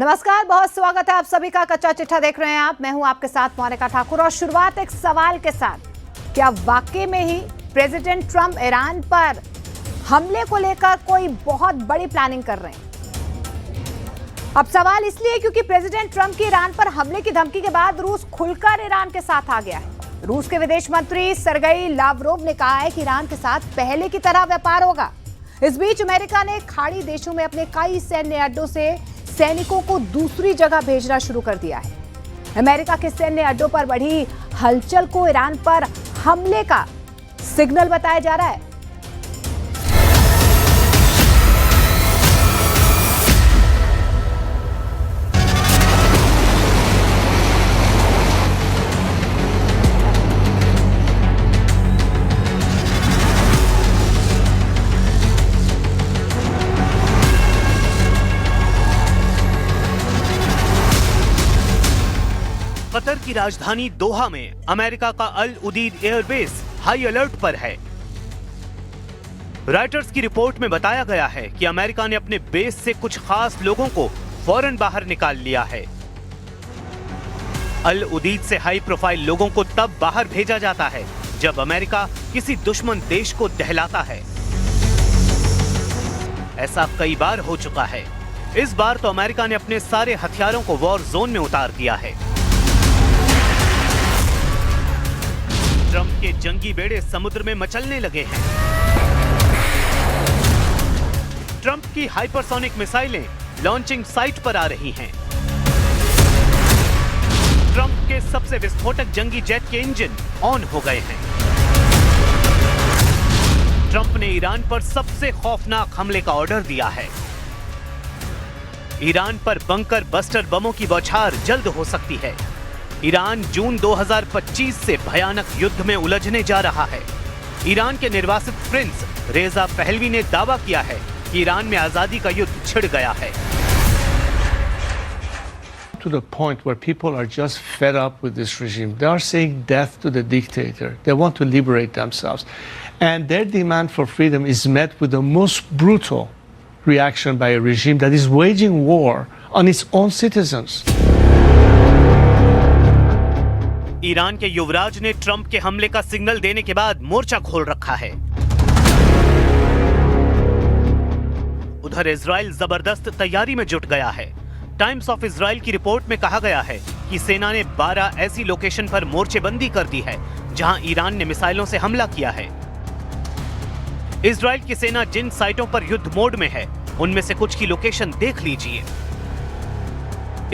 नमस्कार, बहुत स्वागत है आप सभी का। कच्चा चिट्ठा देख रहे हैं आप। मैं हूं आपके साथ मोनिका ठाकुर और शुरुआत एक सवाल के साथ। क्या वाकई में ही प्रेसिडेंट ट्रंप ईरान पर हमले को लेकर कोई बहुत बड़ी प्लानिंग कर रहे हैं? अब सवाल इसलिए क्योंकि प्रेसिडेंट ट्रंप की ईरान पर हमले की धमकी के बाद रूस खुलकर ईरान के साथ आ गया है। रूस के विदेश मंत्री सरगेई लावरोव ने कहा है कि ईरान के साथ पहले की तरह व्यापार होगा। इस बीच अमेरिका ने खाड़ी देशों में अपने कई सैन्य अड्डों से सैनिकों को दूसरी जगह भेजना शुरू कर दिया है। अमेरिका के सैन्य अड्डों पर बढ़ी हलचल को ईरान पर हमले का सिग्नल बताया जा रहा है। कतर की राजधानी दोहा में अमेरिका का अल उदीद एयरबेस हाई अलर्ट पर है। रॉयटर्स की रिपोर्ट में बताया गया है कि अमेरिका ने अपने बेस से कुछ खास लोगों को फौरन बाहर निकाल लिया है। अल उदीद से हाई प्रोफाइल लोगों को तब बाहर भेजा जाता है जब अमेरिका किसी दुश्मन देश को दहलाता है। ऐसा कई बार हो चुका है। इस बार तो अमेरिका ने अपने सारे हथियारों को वॉर जोन में उतार दिया है। ट्रंप के जंगी बेड़े समुद्र में मचलने लगे हैं। ट्रंप की हाइपरसोनिक मिसाइलें लॉन्चिंग साइट पर आ रही हैं। ट्रंप के सबसे विस्फोटक जंगी जेट के इंजन ऑन हो गए हैं। ट्रंप ने ईरान पर सबसे खौफनाक हमले का ऑर्डर दिया है। ईरान पर बंकर बस्टर बमों की बौछार जल्द हो सकती है। ईरान जून 2025 से भयानक युद्ध में उलझने जा रहा है। ईरान के निर्वासित प्रिंस रेजा पहलवी ने दावा किया है कि ईरान में आजादी का युद्ध छिड़ गया है। To the point where people are just fed up with this regime. They are saying death to the dictator. They want to liberate themselves. And their demand for freedom is met with the most brutal reaction by a regime that is waging war on its own citizens. Iran के युवराज ने Trump के हमले का signal देने के बाद मोर्चा खोल रखा है। उधर इजराइल जबरदस्त तैयारी में जुट गया है। टाइम्स ऑफ इजराइल की रिपोर्ट में कहा गया है कि सेना ने 12 ऐसी लोकेशन पर मोर्चेबंदी कर दी है जहां ईरान ने मिसाइलों से हमला किया है। इजराइल की सेना जिन साइटों पर युद्ध मोड में है उनमें से कुछ की लोकेशन देख लीजिए।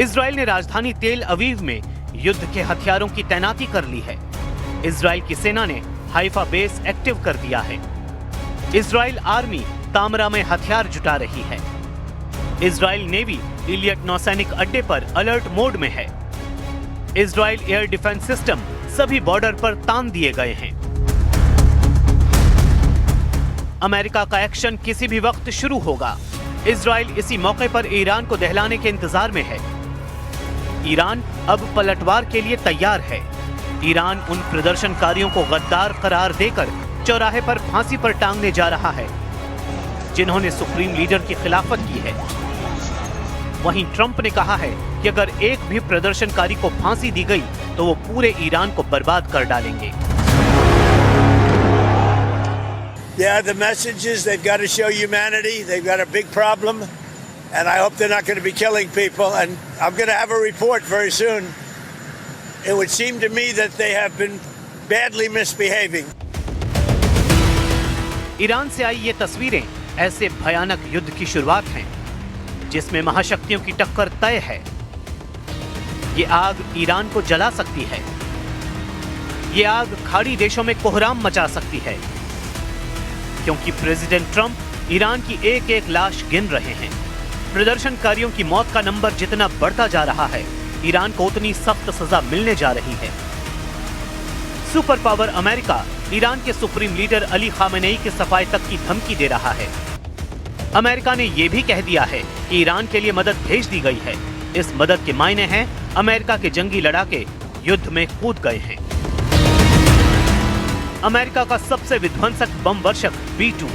इजराइल ने राजधानी तेल अवीव में युद्ध के हथियारों की तैनाती कर ली है। इजराइल की सेना ने हाइफा बेस एक्टिव कर दिया है। इजराइल आर्मी तामरा में हथियार जुटा रही है। इजराइल नेवी इलियट नौसैनिक अड्डे पर अलर्ट मोड में है। इजराइल एयर डिफेंस सिस्टम सभी बॉर्डर पर तान दिए गए हैं। अमेरिका का एक्शन किसी भी वक्त शुरू होगा। इजराइल इसी मौके पर ईरान को दहलाने के इंतजार में है। ईरान अब पलटवार के लिए तैयार है। ईरान उन प्रदर्शनकारियों को गद्दार करार देकर चौराहे पर फांसी पर टांगने जा रहा है जिन्होंने सुप्रीम लीडर की खिलाफत की है। वहीं ट्रंप ने कहा है कि अगर एक भी प्रदर्शनकारी को फांसी दी गई तो वो पूरे ईरान को बर्बाद कर डालेंगे। Yeah, the message is they've got to show humanity. They've got a big problem. And I hope they're not going to be killing people. And I'm going to have a report very soon. It would seem to me that they have been badly misbehaving. Iran से आई ये तस्वीरें ऐसे भयानक युद्ध की शुरुआत हैं जिसमें महाशक्तियों की टक्कर तय है। ये आग ईरान को जला सकती है। ये आग खाड़ी देशों में कोहराम मचा सकती है क्योंकि प्रेसिडेंट ट्रंप ईरान की एक एक लाश गिन रहे हैं। प्रदर्शनकारियों की मौत का नंबर जितना बढ़ता जा रहा है, ईरान को उतनी सख्त सजा मिलने जा रही है। सुपर पावर अमेरिका ईरान के सुप्रीम लीडर अली खामेनेई के सफाई तक की धमकी दे रहा है। अमेरिका ने यह भी कह दिया है कि ईरान के लिए मदद भेज दी गई है। इस मदद के मायने हैं अमेरिका के जंगी लड़ाके युद्ध में कूद गए हैं। अमेरिका का सबसे विध्वंसक बम वर्षक B-2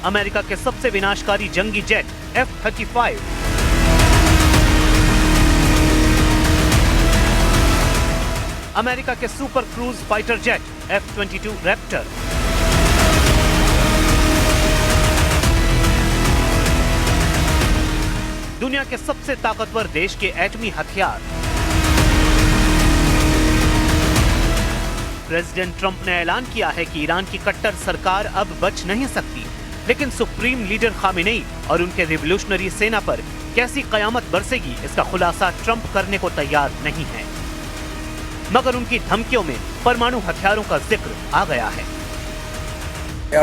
अमेरिका के सबसे विनाशकारी जंगी जेट F-35, अमेरिका के super cruise fighter jet F-22 Raptor, दुनिया के सबसे ताकतवर देश के एटमी हथियार। प्रेसिडेंट ट्रंप ने ऐलान किया है कि ईरान की कट्टर सरकार अब बच नहीं सकती, लेकिन सुप्रीम लीडर खामेनेई और उनके रिवॉल्यूशनरी सेना पर कैसी कयामत बरसेगी, इसका खुलासा ट्रंप करने को तैयार नहीं है। मगर उनकी धमकियों में परमाणु हथियारों का जिक्र आ गया है।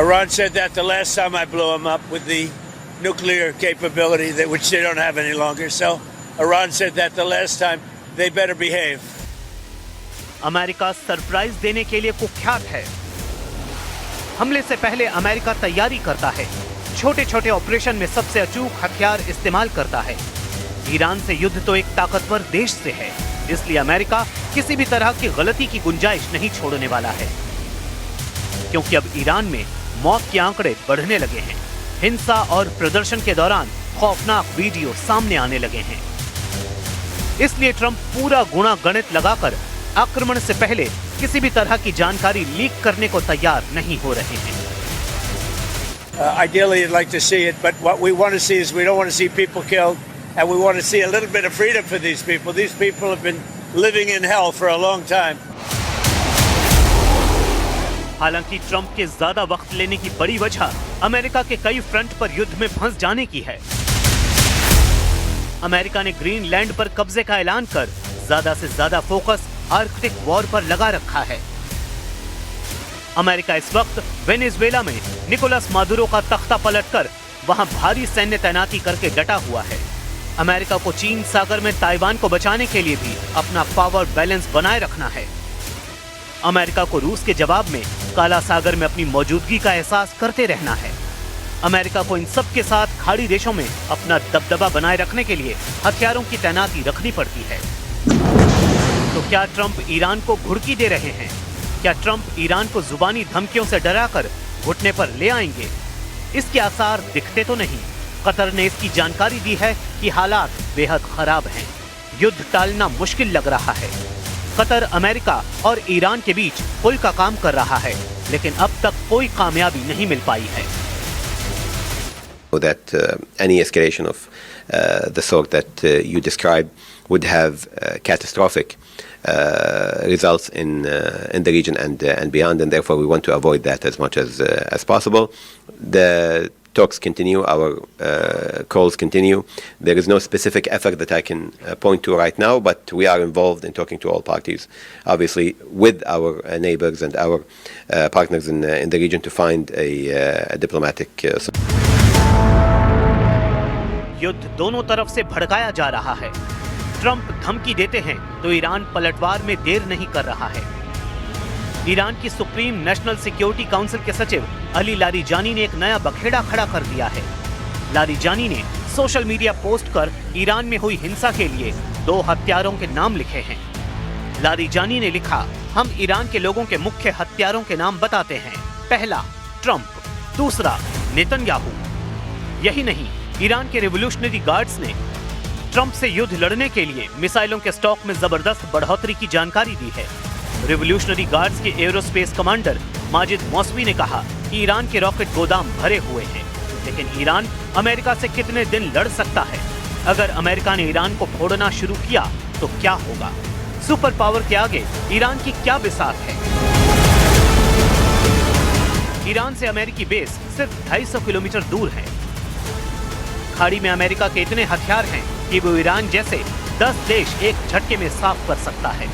Iran said that the last time I blew them up with the nuclear capability, which they don't have any longer. So Iran said that the last time. They better behave. America surprise देने के लिए कुख्यात है। हमले से पहले America तैयारी करता है, छोटे छोटे ऑपरेशन में सबसे अचूक हथियार इस्तेमाल करता है। ईरान से युद्ध तो एक ताकतवर देश से है, इसलिए अमेरिका किसी भी तरह की गलती की गुंजाइश नहीं छोड़ने वाला है, क्योंकि अब ईरान में मौत के आंकड़े बढ़ने लगे हैं। हिंसा और प्रदर्शन के दौरान खौफनाक वीडियो सामने आने लगे हैं। इसलिए ट्रंप पूरा गुणा गणित लगाकर आक्रमण से पहले किसी भी तरह की जानकारी लीक करने को तैयार नहीं हो रहे हैं। Ideally, you'd like to see it, but what we want to see is we don't want to see people killed, and we want to see a little bit of freedom for these people. These people have been living in hell for a long time. हालांकि Trump के ज्यादा वक्त लेने की बड़ी वजह America के कई फ्रंट पर युद्ध में फंस जाने की है। अमेरिका ने ग्रीनलैंड पर कब्जे का ऐलान कर ज्यादा से ज्यादा फोकस आर्कटिक वॉर पर लगा रखा है। अमेरिका इस वक्त वेनेजुएला में निकोलस मादुरो का तख्ता पलटकर वहां भारी सैन्य तैनाती करके डटा हुआ है। अमेरिका को चीन सागर में ताइवान को बचाने के लिए भी अपना पावर बैलेंस बनाए रखना है। अमेरिका को रूस के जवाब में काला सागर में अपनी मौजूदगी का एहसास करते रहना है। अमेरिका को इन सब के साथ खाड़ी देशों में अपना दबदबा बनाए रखने के लिए हथियारों की तैनाती रखनी पड़ती है। तो क्या ट्रंप ईरान को घुड़की दे रहे हैं? क्या ट्रंप ईरान को जुबानी धमकियों से डराकर घुटने पर ले आएंगे? इसके आसार दिखते तो नहीं। कतर ने इसकी जानकारी दी है कि हालात बेहद खराब हैं। युद्ध टालना मुश्किल लग रहा है। कतर अमेरिका और ईरान के बीच पुल का काम कर रहा है, लेकिन अब तक कोई कामयाबी नहीं मिल पाई है। That any escalation of the sort that you described would have catastrophic results in the region and beyond, and therefore we want to avoid that as much as possible. The talks continue, our calls continue. There is no specific effort that I can point to right now, but we are involved in talking to all parties, obviously with our neighbors and our partners in the region to find a diplomatic solution. युद्ध दोनों तरफ से भड़काया जा रहा है। Trump धमकी देते हैं तो ईरान पलटवार में देर नहीं कर रहा है। ईरान की सुप्रीम नेशनल सिक्योरिटी काउंसिल के सचिव अली लारीजानी ने एक नया बखेड़ा खड़ा कर दिया है। लारीजानी ने सोशल मीडिया पोस्ट कर ईरान में हुई हिंसा के लिए 2 हत्यारों के नाम लिखे हैं। लारीजानी ने लिखा, हम ईरान के लोगों के मुख्य हत्यारों के नाम बताते हैं। पहला ट्रंप, दूसरा नेतन्याहू। यही नहीं, ईरान के रिवॉल्यूशनरी गार्ड्स ने ट्रंप से युद्ध लड़ने के लिए मिसाइलों के स्टॉक में जबरदस्त बढ़ोतरी की जानकारी दी है। रिवॉल्यूशनरी गार्ड्स के एरोस्पेस कमांडर माजिद मौसवी ने कहा कि ईरान के रॉकेट गोदाम भरे हुए हैं, लेकिन ईरान अमेरिका से कितने दिन लड़ सकता है? अगर अमेरिका ने ईरान को फोड़ना शुरू किया तो क्या होगा? सुपर पावर के आगे ईरान की क्या बिसात है? ईरान से अमेरिकी बेस सिर्फ 250 किलोमीटर दूर है। खाड़ी में अमेरिका के इतने हथियार हैं कि वो ईरान जैसे 10 देश एक झटके में साफ कर सकता है।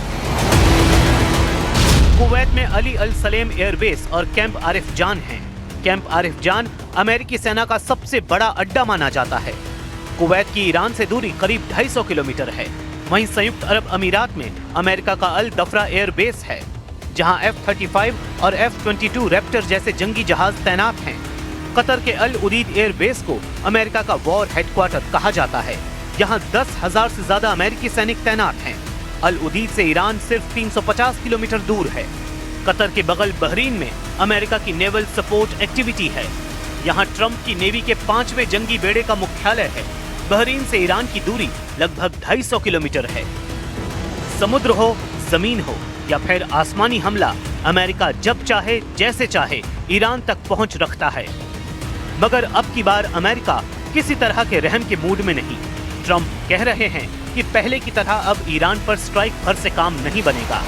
कुवैत में अली अल सलेम एयरबेस और कैंप आरिफ जान है। कैंप आरिफ जान अमेरिकी सेना का सबसे बड़ा अड्डा माना जाता है। कुवैत की ईरान से दूरी करीब 250 किलोमीटर है। वहीं संयुक्त अरब अमीरात में अमेरिका का अल दफरा एयरबेस है, जहां F-35 और F-22 रैप्टर जैसे जंगी जहाज तैनात हैं। कतर के अल उदीद एयरबेस को अमेरिका का वॉर हेडक्वार्टर कहा जाता है। यहाँ 10,000 से ज्यादा अमेरिकी सैनिक तैनात हैं। अल उदीद से ईरान सिर्फ 350 किलोमीटर दूर है। कतर के बगल बहरीन में अमेरिका की नेवल सपोर्ट एक्टिविटी है। यहाँ ट्रंप की नेवी के 5वें जंगी बेड़े का मुख्यालय है। बहरीन से ईरान की दूरी लगभग 250 किलोमीटर है। समुद्र हो, जमीन हो या फिर आसमानी हमला, अमेरिका जब चाहे जैसे चाहे ईरान तक पहुंच रखता है। मगर अब की बार अमेरिका किसी तरह के रहम के मूड में नहीं। ट्रंप कह रहे हैं कि पहले की तरह अब ईरान पर स्ट्राइक भर से काम नहीं बनेगा।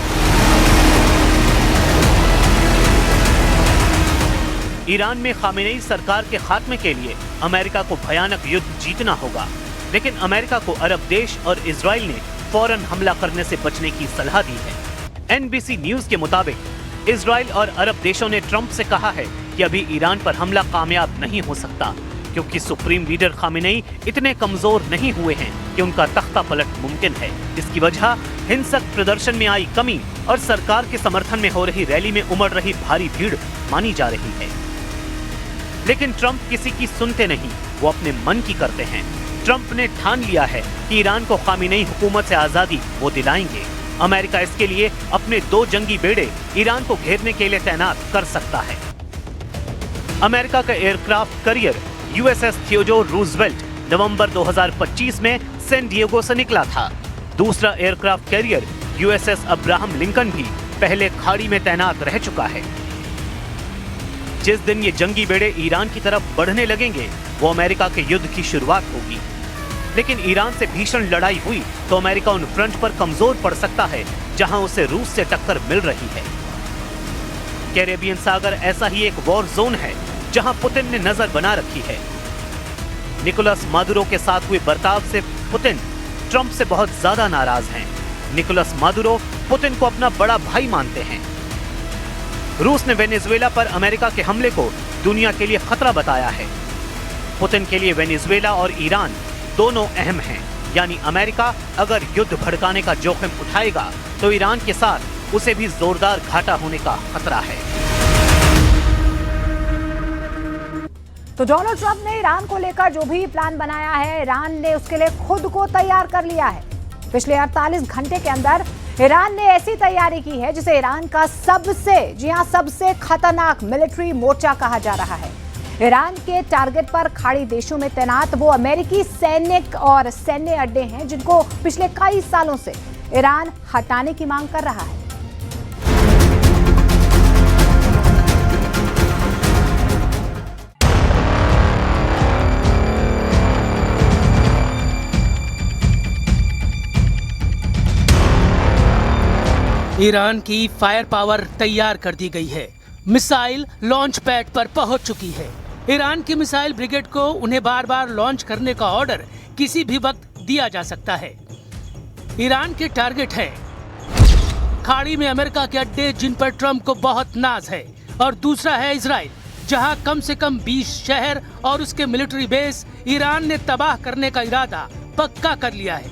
ईरान में खामेनेई सरकार के खात्मे के लिए अमेरिका को भयानक युद्ध जीतना होगा, लेकिन अमेरिका को अरब देश और इजराइल ने फौरन हमला करने से बचने की सलाह दी है। NBC न्यूज के मुताबिक इजराइल और अरब देशों ने ट्रंप से कहा है कि अभी ईरान पर हमला कामयाब नहीं हो सकता, क्योंकि सुप्रीम लीडर खामेनेई इतने कमजोर नहीं हुए हैं कि उनका तख्ता पलट मुमकिन है। इसकी वजह हिंसक प्रदर्शन में आई कमी और सरकार के समर्थन में हो रही रैली में उमड़ रही भारी भीड़ मानी जा रही है। लेकिन ट्रंप किसी की सुनते नहीं, वो अपने मन की करते हैं। ट्रंप ने ठान लिया है कि ईरान को खामेनेई हुकूमत से आजादी वो दिलाएंगे। अमेरिका इसके लिए अपने 2 जंगी बेड़े ईरान को घेरने के लिए तैनात कर सकता है। अमेरिका का aircraft carrier USS Theodore Roosevelt नवंबर 2025 में सैन डिएगो से निकला था। दूसरा aircraft carrier USS Abraham Lincoln भी पहले खाड़ी में तैनात रह चुका है। जिस दिन ये जंगी बेड़े ईरान की तरफ बढ़ने लगेंगे, वो अमेरिका के युद्ध की शुरुआत होगी। लेकिन ईरान से भीषण लड़ाई हुई तो अमेरिका उन फ्रंट पर कमजोर पड़ सकता है जहां उसे रूस से टक्कर मिल रही है। कैरेबियन सागर ऐसा ही एक वॉर जोन है जहां पुतिन ने नजर बना रखी है। निकोलस मादुरो के साथ हुए बर्ताव से पुतिन ट्रंप से बहुत ज्यादा नाराज हैं। निकोलस मादुरो पुतिन को अपना बड़ा भाई मानते हैं। रूस ने वेनेजुएला पर अमेरिका के हमले को दुनिया के लिए खतरा बताया है। पुतिन के लिए वेनेजुएला और ईरान दोनों अहम हैं, यानी अमेरिका अगर युद्ध भड़काने का जोखिम उठाएगा तो ईरान के साथ उसे भी जोरदार घाटा होने का खतरा है। तो डोनाल्ड ट्रंप ने ईरान को लेकर जो भी प्लान बनाया है, ईरान ने उसके लिए खुद को तैयार कर लिया है। पिछले 48 घंटे के अंदर ईरान ने ऐसी तैयारी की है जिसे ईरान का सबसे खतरनाक मिलिट्री मोर्चा कहा जा रहा है। ईरान के टारगेट पर खाड़ी देशों में तैनात वो अमेरिकी सैनिक और सैन्य अड्डे हैं जिनको पिछले कई सालों से ईरान हटाने की मांग कर रहा है। ईरान की फायर पावर तैयार कर दी गई है। मिसाइल लॉन्च पैड पर पहुंच चुकी है। ईरान की मिसाइल ब्रिगेड को उन्हें बार बार लॉन्च करने का ऑर्डर किसी भी वक्त दिया जा सकता है। ईरान के टारगेट हैं खाड़ी में अमेरिका के अड्डे जिन पर ट्रंप को बहुत नाज है, और दूसरा है इजराइल जहां कम से कम 20 शहर और उसके मिलिट्री बेस ईरान ने तबाह करने का इरादा पक्का कर लिया है।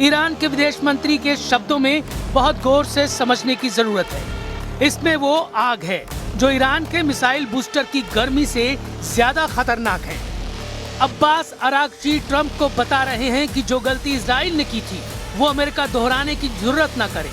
ईरान के विदेश मंत्री के शब्दों में बहुत गौर से समझने की जरूरत है। इसमें वो आग है जो ईरान के मिसाइल बूस्टर की गर्मी से ज्यादा खतरनाक है। अब्बास अरागची ट्रंप को बता रहे हैं कि जो गलती इजराइल ने की थी वो अमेरिका दोहराने की जरूरत न करे।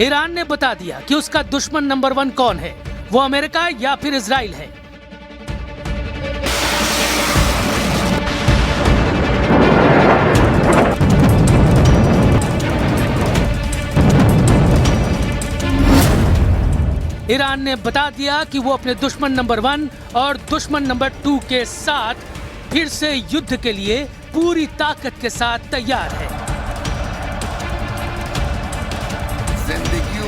ईरान ने बता दिया कि उसका दुश्मन नंबर 1 कौन है, वो अमेरिका या फिर इजराइल है। ईरान ने बता दिया कि वो अपने दुश्मन नंबर 1 और दुश्मन नंबर 2 के साथ फिर से युद्ध के लिए पूरी ताकत के साथ तैयार है। जिंदगी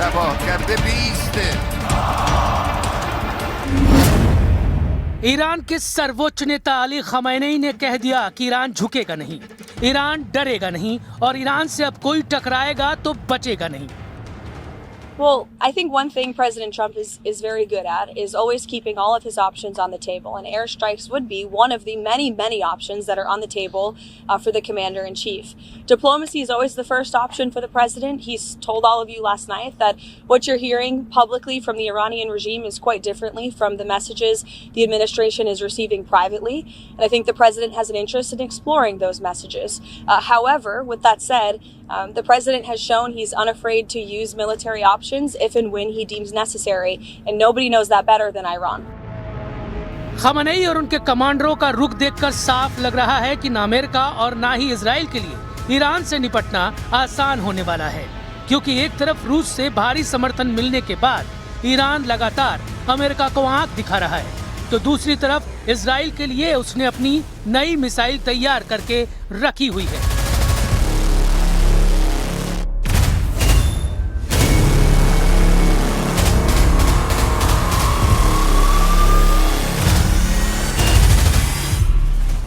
तबाह करते बीसते। ईरान के सर्वोच्च नेता अली खमेनी ने कह दिया कि ईरान झुकेगा नहीं, ईरान डरेगा नहीं और ईरान से अब कोई टकराएगा तो बचेगा नहीं। Well, I think one thing President Trump is very good at is always keeping all of his options on the table, and airstrikes would be one of the many options that are on the table for the commander-in-chief. Diplomacy is always the first option for the president. He's told all of you last night that what you're hearing publicly from the Iranian regime is quite differently from the messages the administration is receiving privately, and I think the president has an interest in exploring those messages. However, with that said, the president has shown he's unafraid to use military options if and when he deems necessary, and nobody knows that better than Iran. खamenei और उनके कमांडरों का रुख देखकर साफ लग रहा है कि न अमेरिका और न ही इजराइल के लिए ईरान से निपटना आसान होने वाला है, क्योंकि एक तरफ रूस से भारी समर्थन मिलने के बाद ईरान लगातार अमेरिका को आंख दिखा रहा है, तो दूसरी तरफ इजराइल के लिए उसने अपनी नई मिसाइल तैयार करके रखी हुई है।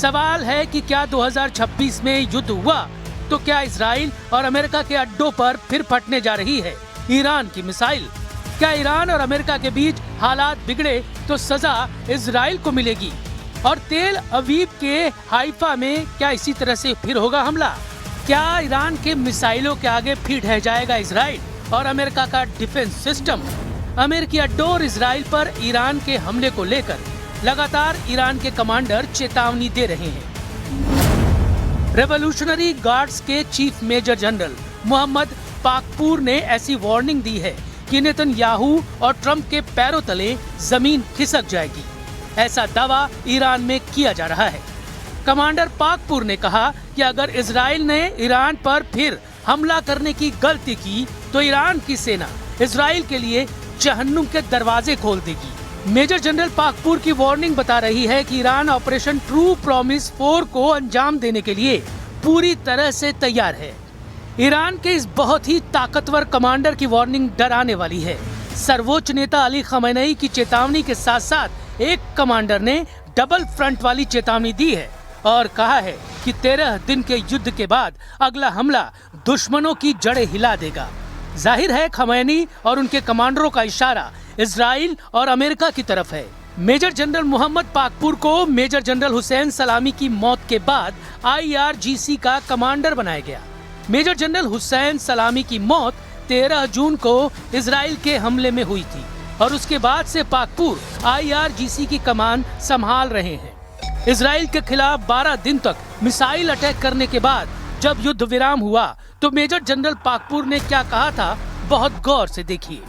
सवाल है कि क्या 2026 में युद्ध हुआ तो क्या इजराइल और अमेरिका के अड्डों पर फिर फटने जा रही है ईरान की मिसाइल? क्या ईरान और अमेरिका के बीच हालात बिगड़े तो सजा इजराइल को मिलेगी? और तेल अवीव के हाइफा में क्या इसी तरह से फिर होगा हमला? क्या ईरान के मिसाइलों के आगे फिर ढह जाएगा इजराइल और अमेरिका का डिफेंस सिस्टम? अमेरिकी अड्डों और इजराइल पर ईरान के हमले को लेकर लगातार ईरान के कमांडर चेतावनी दे रहे हैं। रेवोल्यूशनरी गार्ड्स के chief major general Mohammad Pakpour ने ऐसी वार्निंग दी है कि नेतन्याहू और ट्रंप के पैरों तले जमीन खिसक जाएगी। ऐसा दावा ईरान में किया जा रहा है। कमांडर पाकपूर ने कहा कि अगर इजराइल ने ईरान पर फिर हमला करने की गलती की तो ईरान की सेना इजराइल के लिए जहन्नुम के दरवाजे खोल देगी। मेजर जनरल पाकपूर की वार्निंग बता रही है कि ईरान ऑपरेशन ट्रू प्रॉमिस 4 को अंजाम देने के लिए पूरी तरह से तैयार है। ईरान के इस बहुत ही ताकतवर कमांडर की वार्निंग डराने वाली है। सर्वोच्च नेता अली खamenei की चेतावनी के साथ साथ एक कमांडर ने डबल फ्रंट वाली चेतावनी दी है और कहा है कि 13 दिन के युद्ध के बाद अगला हमला दुश्मनों की जड़ें हिला देगा। जाहिर है खamenei और उनके कमांडरों का इशारा इजराइल और अमेरिका की तरफ है। मेजर जनरल मोहम्मद पाकपूर को मेजर जनरल हुसैन सलामी की मौत के बाद IRGC का कमांडर बनाया गया। मेजर जनरल हुसैन सलामी की मौत 13 जून को इजराइल के हमले में हुई थी और उसके बाद से पाकपूर IRGC की कमान संभाल रहे हैं। इजराइल के खिलाफ 12 दिन तक मिसाइल अटैक करने के बाद जब युद्ध विराम हुआ तो मेजर जनरल पाकपूर ने क्या कहा था, बहुत गौर से देखिए।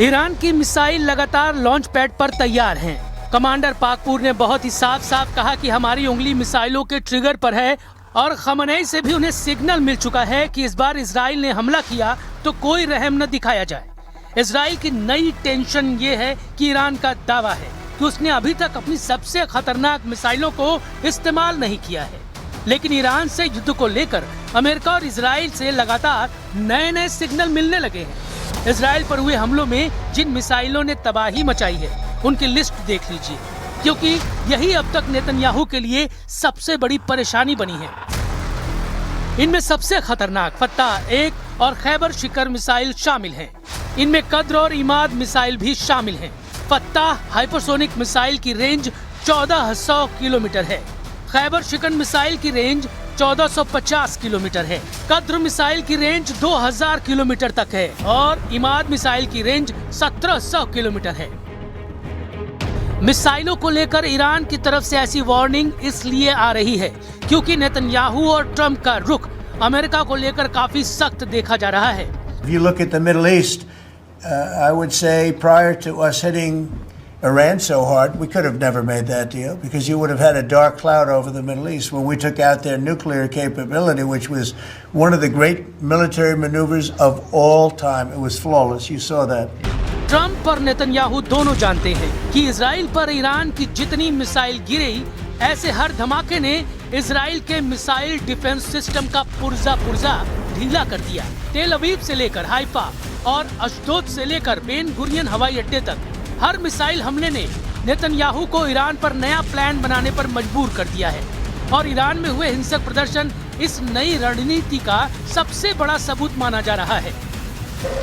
ईरान की मिसाइल लगातार लॉन्च पैड पर तैयार हैं। कमांडर पाकपूर ने बहुत ही साफ साफ कहा कि हमारी उंगली मिसाइलों के ट्रिगर पर है और खamenei से भी उन्हें सिग्नल मिल चुका है कि इस बार इजराइल ने हमला किया तो कोई रहम न दिखाया जाए। इजराइल की नई टेंशन ये है कि ईरान का दावा है कि उसने अभी तक अपनी सबसे खतरनाक मिसाइलों को इस्तेमाल नहीं किया है, लेकिन ईरान से युद्ध को लेकर अमेरिका और इजराइल से लगातार नए नए सिग्नल मिलने लगे हैं। इजराइल पर हुए हमलों में जिन मिसाइलों ने तबाही मचाई है उनकी लिस्ट देख लीजिए, क्योंकि यही अब तक नेतन्याहू के लिए सबसे बड़ी परेशानी बनी है। इनमें सबसे खतरनाक फत्ताह-1 और खैबर शिकर मिसाइल शामिल हैं। इनमें कद्र और इमाद मिसाइल भी शामिल हैं। फत्ताह हाइपरसोनिक मिसाइल की रेंज 1400 किलोमीटर है। खैबर शिकर मिसाइल की रेंज 1450 किलोमीटर है। कद्र मिसाइल की रेंज 2000 किलोमीटर तक है और इमाद मिसाइल की रेंज 1700 किलोमीटर है। मिसाइलों को लेकर ईरान की तरफ से ऐसी वार्निंग इसलिए आ रही है क्योंकि नेतन्याहू और ट्रंप का रुख अमेरिका को लेकर काफी सख्त देखा जा रहा है। If you look at the Middle East, I would say prior to us hitting Iran so hard, we could have never made that deal because you would have had a dark cloud over the Middle East when we took out their nuclear capability, which was one of the great military maneuvers of all time. It was flawless. You saw that. Trump और Netanyahu दोनों जानते हैं कि Israel पर Iran की जितनी missile गिरी, ऐसे हर धमाके ने इजराइल के मिसाइल डिफेंस सिस्टम का पुर्जा ढीला कर दिया। तेल अवीव से लेकर हाइफा और अशदोद से लेकर बेन गुरियन हवाई अड्डे तक हर मिसाइल हमले ने नेतन्याहू को ईरान पर नया प्लान बनाने पर मजबूर कर दिया है और ईरान में हुए हिंसक प्रदर्शन इस नई रणनीति का सबसे बड़ा सबूत माना जा रहा है।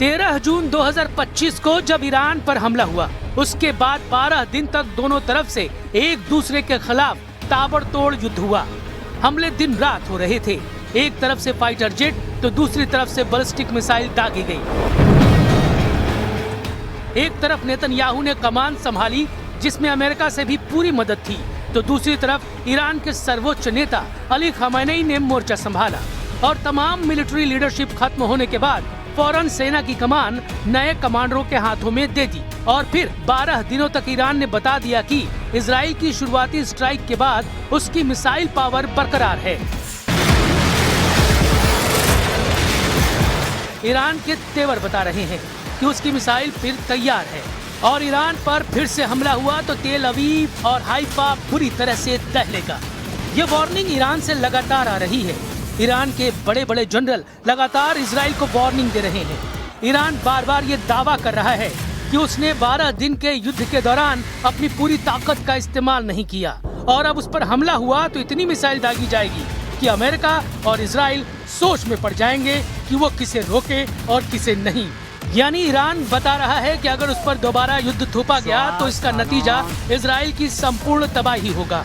13 जून 2025 को जब ईरान पर हमला हुआ, उसके बाद 12 दिन तक दोनों तरफ से एक दूसरे के खिलाफ ताबड़तोड़ युद्ध हुआ। हमले दिन रात हो रहे थे। एक तरफ से फाइटर जेट तो दूसरी तरफ से बैलिस्टिक मिसाइल दागी गई। एक तरफ नेतन्याहू ने कमान संभाली जिसमें अमेरिका से भी पूरी मदद थी, तो दूसरी तरफ ईरान के सर्वोच्च नेता अली खamenei ने मोर्चा संभाला और तमाम मिलिट्री लीडरशिप खत्म होने के बाद फौरन सेना की कमान नए कमांडरों के हाथों में दे दी और फिर 12 दिनों तक ईरान ने बता दिया कि इजराइल की शुरुआती स्ट्राइक के बाद उसकी मिसाइल पावर बरकरार है। ईरान के तेवर बता रहे हैं कि उसकी मिसाइल फिर तैयार है और ईरान पर फिर से हमला हुआ तो तेल अवीव और हाइफा बुरी तरह से दहलेगा। ये वार्निंग ईरान से लगातार आ रही है। ईरान के बड़े बड़े जनरल लगातार इजराइल को वार्निंग दे रहे हैं। ईरान बार बार ये दावा कर रहा है कि उसने 12 दिन के युद्ध के दौरान अपनी पूरी ताकत का इस्तेमाल नहीं किया और अब उस पर हमला हुआ तो इतनी मिसाइल दागी जाएगी कि अमेरिका और इजराइल सोच में पड़ जाएंगे कि वो किसे रोके और किसे नहीं। यानी ईरान बता रहा है कि अगर उस पर दोबारा युद्ध थोपा गया तो इसका नतीजा इजराइल की संपूर्ण तबाही होगा।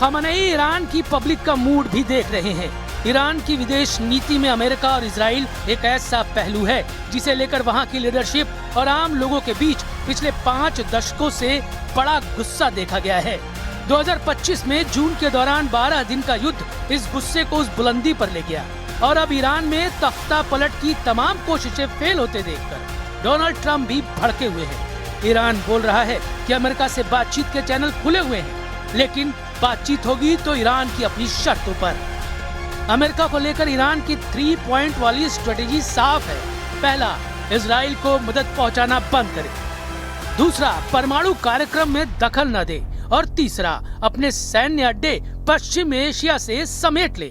खamenei ईरान की पब्लिक का मूड भी देख रहे हैं। ईरान की विदेश नीति में अमेरिका और इजराइल एक ऐसा पहलू है जिसे लेकर वहां की लीडरशिप और आम लोगों के बीच पिछले 5 दशकों से बड़ा गुस्सा देखा गया है। 2025 में जून के दौरान 12 दिन का युद्ध इस गुस्से को उस बुलंदी पर ले गया और अब ईरान में तख्ता पलट की तमाम कोशिशें फेल होते देखकर डोनाल्ड ट्रंप भी भड़के हुए हैं। ईरान बोल रहा है कि अमेरिका से बातचीत के चैनल खुले हुए हैं, लेकिन बातचीत होगी तो ईरान की अपनी शर्तों पर। अमेरिका को लेकर ईरान की 3 पॉइंट वाली स्ट्रेटेजी साफ है। पहला, इजराइल को मदद पहुंचाना बंद करे। दूसरा, परमाणु कार्यक्रम में दखल न दे और तीसरा, अपने सैन्य अड्डे पश्चिम एशिया से समेट ले।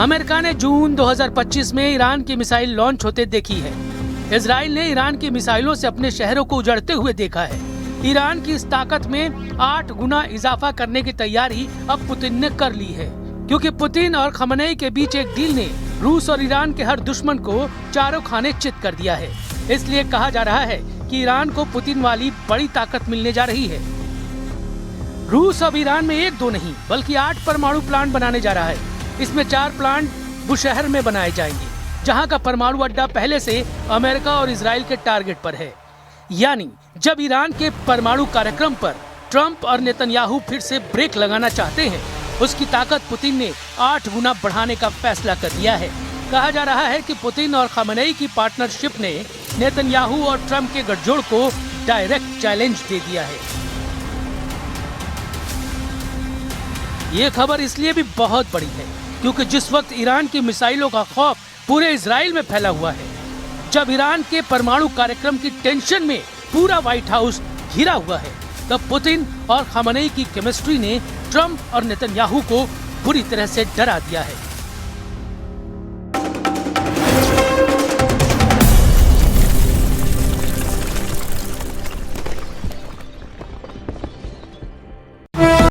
अमेरिका ने जून 2025 में ईरान की मिसाइल लॉन्च होते देखी है। इजराइल ने ईरान की मिसाइलों से अपने शहरों को उजड़ते हुए देखा है। ईरान की इस ताकत में 8 गुना इजाफा करने की तैयारी अब पुतिन ने कर ली है, क्योंकि पुतिन और खamenei के बीच एक डील ने रूस और ईरान के हर दुश्मन को चारों खाने चित कर दिया है। इसलिए कहा जा रहा है कि ईरान को पुतिन वाली बड़ी ताकत मिलने जा रही है। रूस अब ईरान में 1-2 नहीं बल्कि 8 परमाणु प्लांट बनाने जा रहा है। इसमें 4 प्लांट बुशहर में बनाए जाएंगे, जहां का परमाणु अड्डा पहले से अमेरिका और इजराइल के टारगेट पर है। यानी जब ईरान के परमाणु कार्यक्रम पर ट्रंप और नेतन्याहू फिर से ब्रेक लगाना चाहते हैं, उसकी ताकत पुतिन ने 8 गुना बढ़ाने का फैसला कर लिया है। कहा जा रहा है कि पुतिन और खamenei की पार्टनरशिप ने नेतन्याहू और ट्रंप के गठजोड़ को डायरेक्ट चैलेंज दे दिया है। ये खबर इसलिए भी बहुत बड़ी है क्योंकि जिस वक्त ईरान की मिसाइलों का खौफ पूरे इजराइल में फैला हुआ है, जब ईरान के परमाणु कार्यक्रम की टेंशन में पूरा व्हाइट हाउस घिरा हुआ है, तब पुतिन और खामेनेई की केमिस्ट्री ने ट्रंप और नेतन्याहू को बुरी तरह से डरा दिया है।